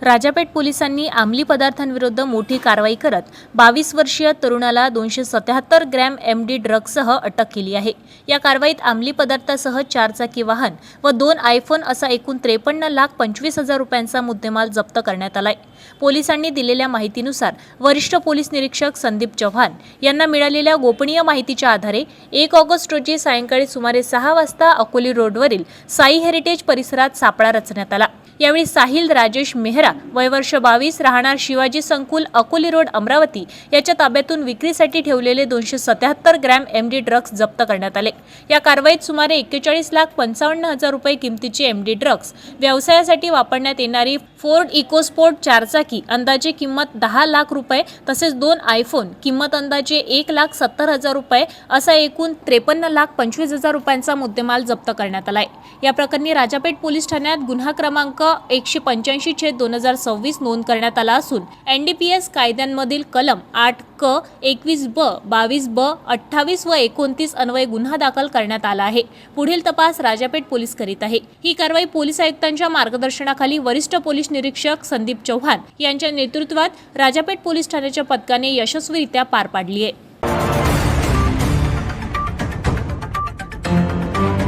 राजापेठ पोलिसांनी अंमली पदार्थांविरुद्ध मोठी कारवाई करत 22 वर्षीय तरुणाला 277 ग्रॅम एमडी ड्रग्जसह अटक केली आहे। या कारवाईत अंमली पदार्थासह 4 चाकी वाहन व 2 आयफोन असा एकूण 53,25,000 रुपयांचा मुद्देमाल जप्त करण्यात आलाय। पोलिसांनी दिलेल्या माहितीनुसार वरिष्ठ पोलीस निरीक्षक संदीप चव्हाण यांना मिळालेल्या गोपनीय माहितीच्या आधारे 1 ऑगस्ट रोजी सायंकाळी सुमारे 6 वाजता अकोली रोडवरील साई हेरिटेज परिसरात सापळा रचण्यात आला। यावेळी साहिल राजेश मेहरा वय वर्ष 22 राहणार शिवाजी संकुल अकोली रोड अमरावती याच्या ताब्यातून विक्रीसाठी ठेवलेले 277 ग्रॅम एमडी ड्रग्ज जप्त करण्यात आले। या कारवाईत सुमारे 41,55,000 रुपये किमतीचे एमडी ड्रग्ज, व्यवसायासाठी वापरण्यात येणारी फोर्ड इकोस्पोर्ट 4 चाकी अंदाजे किंमत 10 लाख रुपये तसेच 2 आयफोन किंमत अंदाजे 1,70,000 रुपये असा एकूण 53,25,000 रुपयांचा मुद्देमाल जप्त करण्यात आलाय। या प्रकरणी राजापेठ पोलीस ठाण्यात गुन्हा क्रमांक 185/2026 नोंद करण्यात आला असून एनडीपीएस कायद्यांमधील कलम 8 क 21 ब 22 ब 28 व 29 अन्वये गुन्हा दाखल करण्यात आला आहे। पुढील तपास राजापेठ पोलीस करीत आहे। ही कारवाई पोलीस आयुक्तांच्या मार्गदर्शनाखाली वरिष्ठ पोलीस निरीक्षक संदीप चव्हाण यांच्या नेतृत्वात राजापेठ पोलीस ठाण्याच्या पथकाने यशस्वीरित्या पार पाडली आहे।